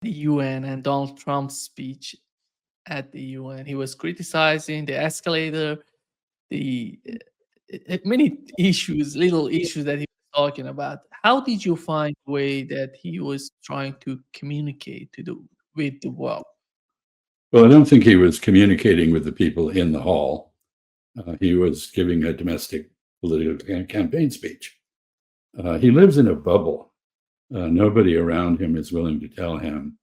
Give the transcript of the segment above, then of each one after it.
the UN and Donald Trump's speech at the UN. He was criticizing the escalator, the many issues, little issues that he was talking about. How did you find the way that he was trying to communicate to the with the world? Well, I don't think he was communicating with the people in the hall. He was giving a domestic political campaign speech. He lives in a bubble. Nobody around him is willing to tell him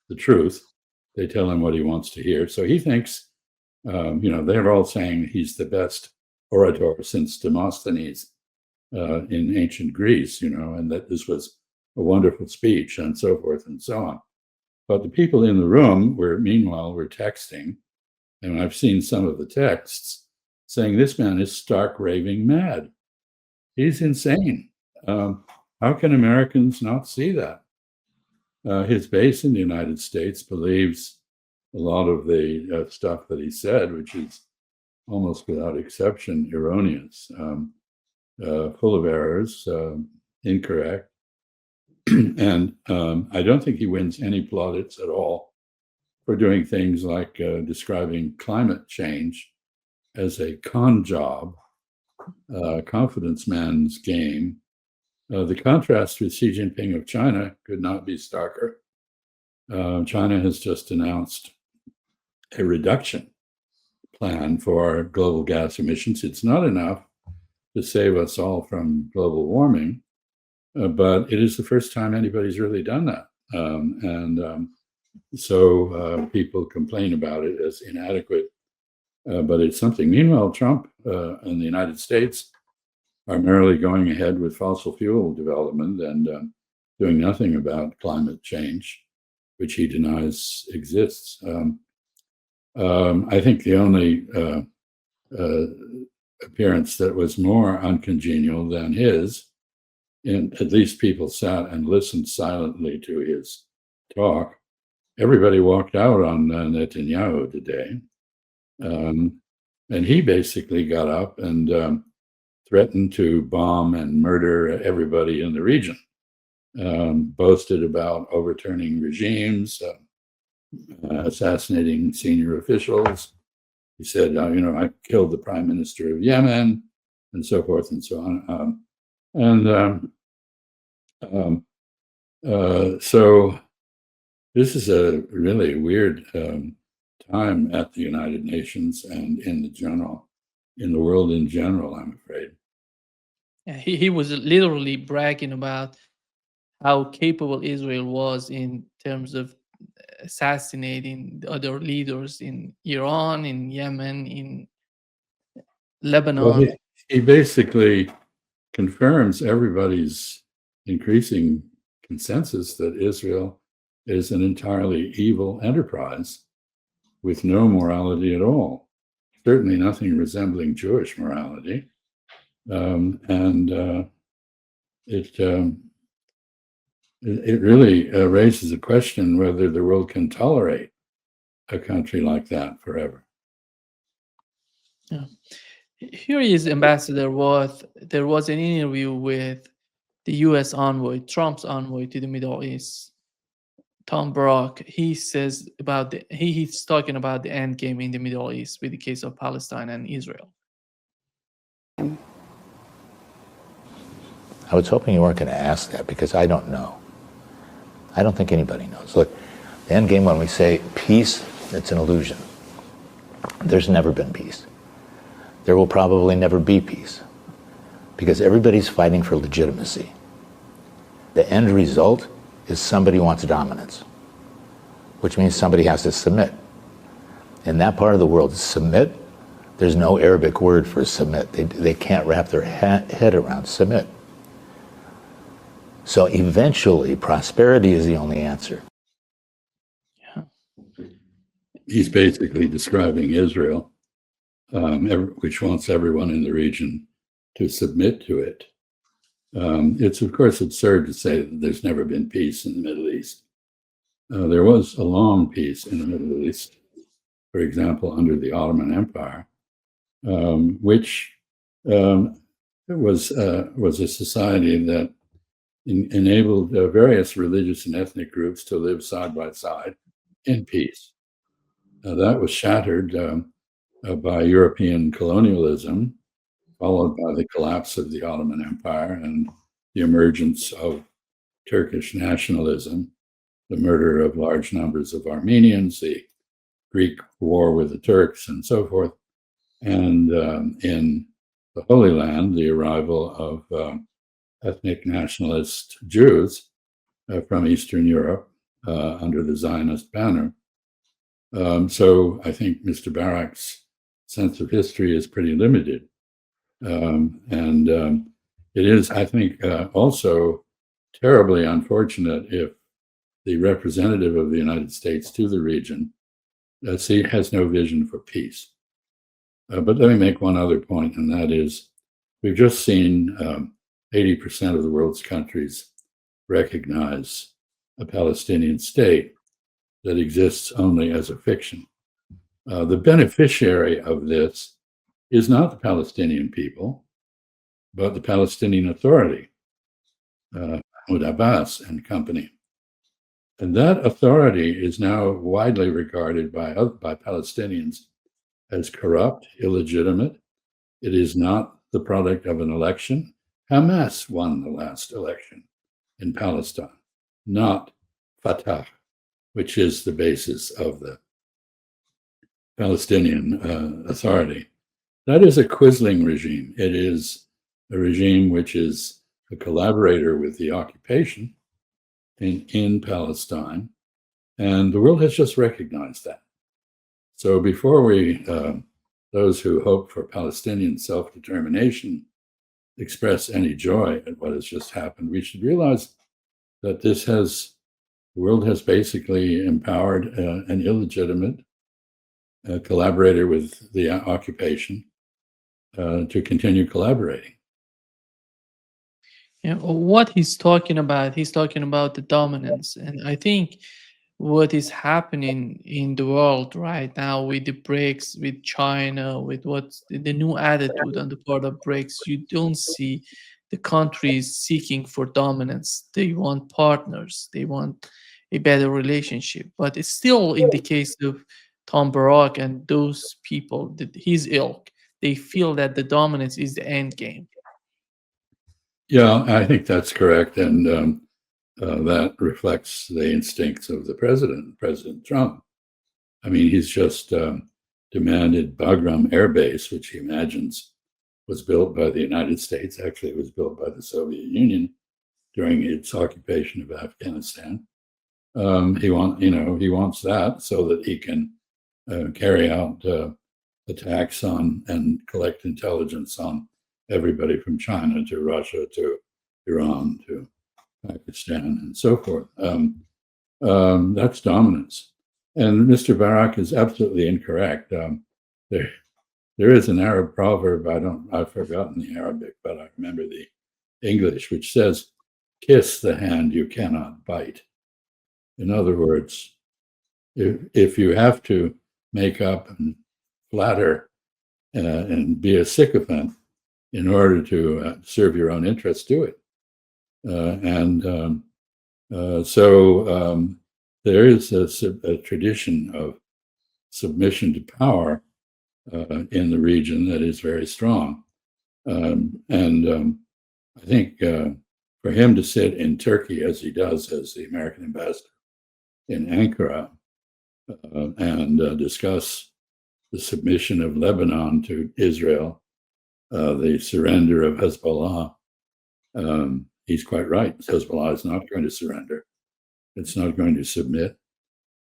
the truth. They tell him what he wants to hear. So he thinks, they're all saying he's the best orator since Demosthenes in ancient Greece, and that this was a wonderful speech and so forth and so on. But the people in the room meanwhile, were texting, and I've seen some of the texts saying this man is stark raving mad. He's insane. How can Americans not see that? His base in the United States believes a lot of the stuff that he said, which is almost without exception erroneous, full of errors, incorrect. And I don't think he wins any plaudits at all for doing things like describing climate change as a con job, confidence man's game. The contrast with Xi Jinping of China could not be starker. China has just announced a reduction plan for global gas emissions. It's not enough to save us all from global warming, but it is the first time anybody's really done that. So people complain about it as inadequate, but it's something. Meanwhile, Trump in the United States are merely going ahead with fossil fuel development and doing nothing about climate change, which he denies exists. I think the only appearance that was more uncongenial than his, and at least people sat and listened silently to his talk. Everybody walked out on Netanyahu today. And he basically got up and threatened to bomb and murder everybody in the region, boasted about overturning regimes, assassinating senior officials. He said, I killed the prime minister of Yemen, and so forth and so on. So this is a really weird time at the United Nations and in the world in general, I'm afraid. Yeah, he was literally bragging about how capable Israel was in terms of assassinating the other leaders in Iran, in Yemen, in Well, Lebanon. he basically confirms everybody's increasing consensus that Israel is an entirely evil enterprise with no morality at all, certainly nothing resembling Jewish morality. It really raises a question whether the world can tolerate a country like that forever. Yeah. Here is Ambassador Roth. There was an interview with the U.S. envoy, Trump's envoy to the Middle East, Tom Brock. He says about he's talking about the end game in the Middle East with the case of Palestine and Israel. I was hoping you weren't going to ask that because I don't know. I don't think anybody knows. Look, the end game, when we say peace, it's an illusion. There's never been peace. There will probably never be peace because everybody's fighting for legitimacy. The end result is somebody wants dominance, which means somebody has to submit. In that part of the world, submit, there's no Arabic word for submit. They can't wrap their head around submit. So eventually, prosperity is the only answer. Yeah. He's basically describing Israel, which wants everyone in the region to submit to it. It's, of course, absurd to say that there's never been peace in the Middle East. There was a long peace in the Middle East, for example, under the Ottoman Empire, which was a society that enabled various religious and ethnic groups to live side by side in peace. That was shattered by European colonialism, followed by the collapse of the Ottoman Empire and the emergence of Turkish nationalism, the murder of large numbers of Armenians, the Greek war with the Turks, and so forth. And in the Holy Land, the arrival of ethnic nationalist Jews from Eastern Europe under the Zionist banner. So I think Mr. Barak's sense of history is pretty limited. And it is, I think, also terribly unfortunate if the representative of the United States to the region has no vision for peace. But let me make one other point, and that is we've just seen 80% of the world's countries recognize a Palestinian state that exists only as a fiction. The beneficiary of this is not the Palestinian people, but the Palestinian Authority, Mahmoud Abbas and company. And that authority is now widely regarded by Palestinians as corrupt, illegitimate. It is not the product of an election. Hamas won the last election in Palestine, not Fatah, which is the basis of the Palestinian Authority. That is a quisling regime. It is a regime which is a collaborator with the occupation in Palestine, and the world has just recognized that. So before those who hope for Palestinian self-determination express any joy at what has just happened, we should realize that the world has basically empowered an illegitimate collaborator with the occupation to continue collaborating. Yeah, what he's talking about the dominance. And I think what is happening in the world right now with the BRICS, with China, with what's the new attitude on the part of BRICS, you don't see the countries seeking for dominance. They want partners, they want a better relationship. But it's still in the case of Tom Barak and those people, his ilk, they feel that the dominance is the end game. Yeah, I think that's correct. And that reflects the instincts of the President Trump. I mean, he's just demanded Bagram Air Base, which he imagines was built by the United States. Actually, it was built by the Soviet Union during its occupation of Afghanistan. He wants that so that he can carry out attacks on and collect intelligence on everybody from China to Russia to Iran to Pakistan and so forth. That's dominance. And Mr. Barak is absolutely incorrect. There is an Arab proverb, I've forgotten the Arabic, but I remember the English, which says, "Kiss the hand you cannot bite." In other words, if you have to make up and flatter and be a sycophant in order to serve your own interests, do it. So there is a tradition of submission to power in the region that is very strong. I think for him to sit in Turkey as he does as the American ambassador in Ankara and discuss the submission of Lebanon to Israel, the surrender of Hezbollah, he's quite right. Hezbollah is not going to surrender. It's not going to submit.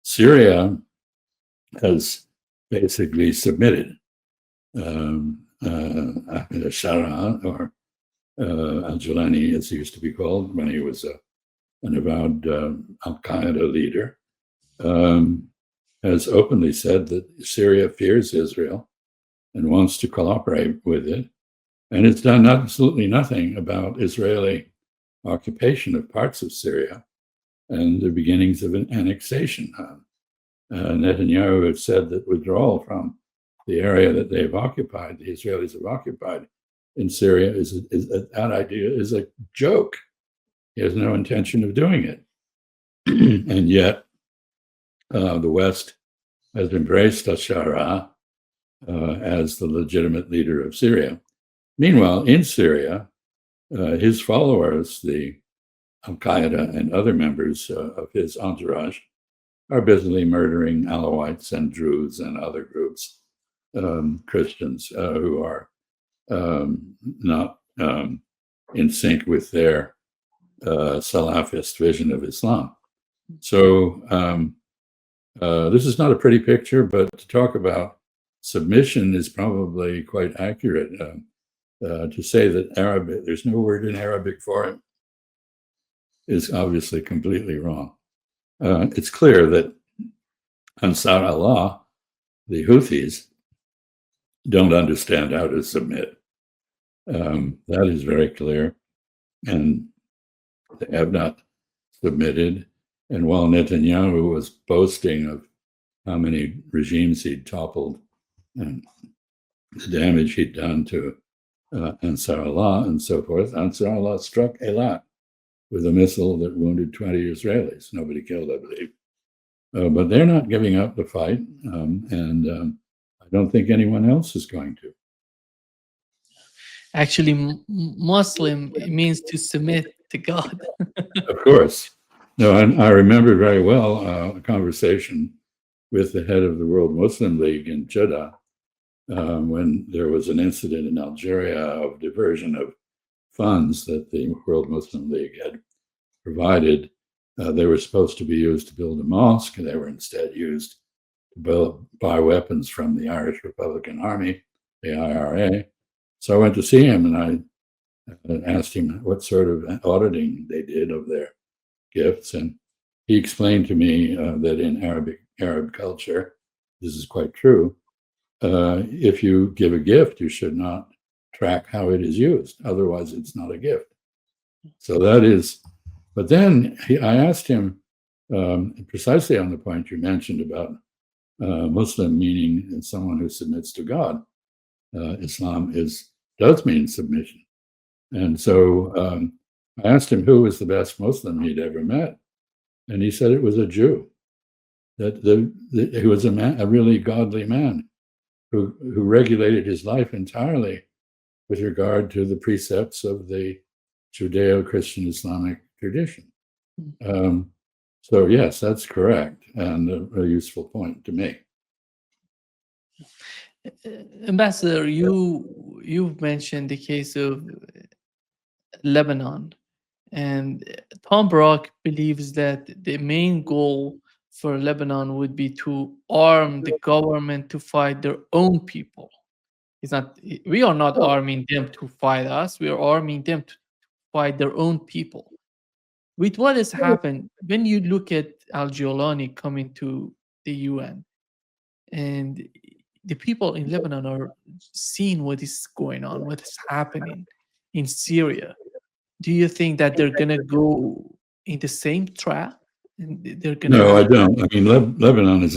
Syria has basically submitted. Shara, or Al-Julani, as he used to be called when he was an avowed Al-Qaeda leader, has openly said that Syria fears Israel and wants to cooperate with it. And it's done absolutely nothing about Israeli occupation of parts of Syria and the beginnings of an annexation. Netanyahu had said that withdrawal from the area that they've occupied, the Israelis have occupied in Syria, that idea is a joke. He has no intention of doing it. And yet, the West has embraced Bashar as the legitimate leader of Syria. Meanwhile, in Syria, his followers, the Al-Qaeda and other members of his entourage, are busily murdering Alawites and Druze and other groups, Christians who are not in sync with their Salafist vision of Islam. So this is not a pretty picture, but to talk about submission is probably quite accurate. To say that Arabic, there's no word in Arabic for it, is obviously completely wrong. It's clear that Ansar Allah, the Houthis, don't understand how to submit. That is very clear. And they have not submitted. And while Netanyahu was boasting of how many regimes he'd toppled and the damage he'd done to Ansar Allah and so forth, Ansar Allah struck Eilat with a missile that wounded 20 Israelis. Nobody killed, I believe. But they're not giving up the fight, and I don't think anyone else is going to. Actually, Muslim means to submit to God. Of course. No, I remember very well a conversation with the head of the World Muslim League in Jeddah when there was an incident in Algeria of diversion of funds that the World Muslim League had provided. They were supposed to be used to build a mosque, and they were instead used to buy weapons from the Irish Republican Army, the IRA. So I went to see him, and I asked him what sort of auditing they did of their gifts, and he explained to me that in Arab culture, this is quite true. If you give a gift, you should not track how it is used. Otherwise, it's not a gift. So that is, but then I asked him precisely on the point you mentioned about Muslim meaning someone who submits to God. Islam does mean submission. And so I asked him who was the best Muslim he'd ever met. And he said it was a Jew, that he was a really godly man who regulated his life entirely with regard to the precepts of the Judeo-Christian Islamic tradition. So yes, that's correct, and a useful point to make. Ambassador, you've mentioned the case of Lebanon, and Tom Brock believes that the main goal for Lebanon would be to arm the government to fight their own people. We are not arming them to fight us. We are arming them to fight their own people. With what has happened, when you look at al-Jolani coming to the UN, and the people in Lebanon are seeing what is going on, what is happening in Syria, do you think that they're going to go in the same trap? And they're going No, I don't. I mean, Lebanon is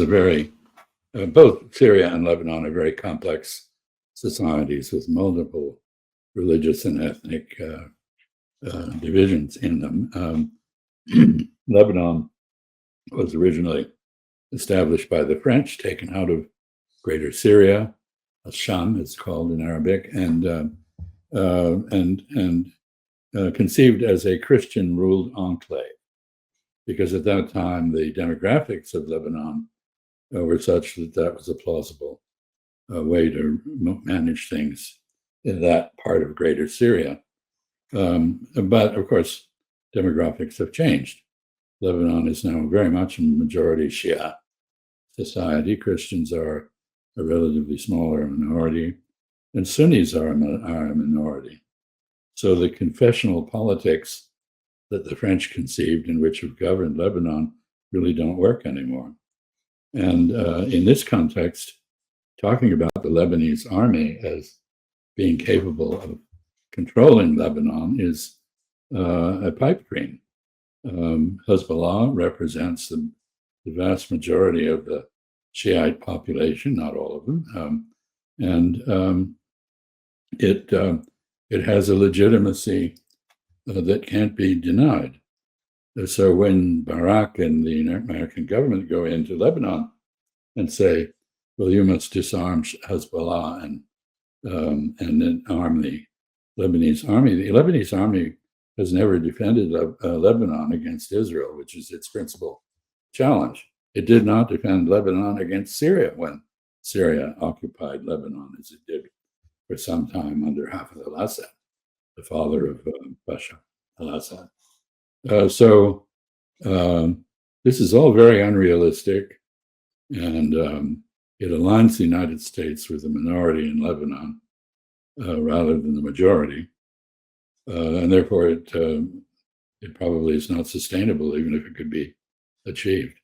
both Syria and Lebanon are very complex societies with multiple religious and ethnic divisions in them. Lebanon was originally established by the French, taken out of Greater Syria, Sham, it's called in Arabic, and conceived as a Christian-ruled enclave, because at that time the demographics of Lebanon were such that was a plausible way to manage things in that part of Greater Syria. But of course, demographics have changed. Lebanon is now very much a majority Shia society. Christians are a relatively smaller minority, and Sunnis are a minority. So the confessional politics that the French conceived and which have governed Lebanon really don't work anymore. And in this context, talking about the Lebanese army as being capable of controlling Lebanon is a pipe dream. Hezbollah represents the vast majority of the Shiite population, not all of them, and it has a legitimacy that can't be denied. So when Barak and the American government go into Lebanon and say, well, you must disarm Hezbollah and then arm the Lebanese army. The Lebanese army has never defended Lebanon against Israel, which is its principal challenge. It did not defend Lebanon against Syria when Syria occupied Lebanon, as it did for some time under Hafez al-Assad, the father of Bashar al-Assad. So this is all very unrealistic, and it aligns the United States with the minority in Lebanon rather than the majority, and therefore it probably is not sustainable, even if it could be achieved.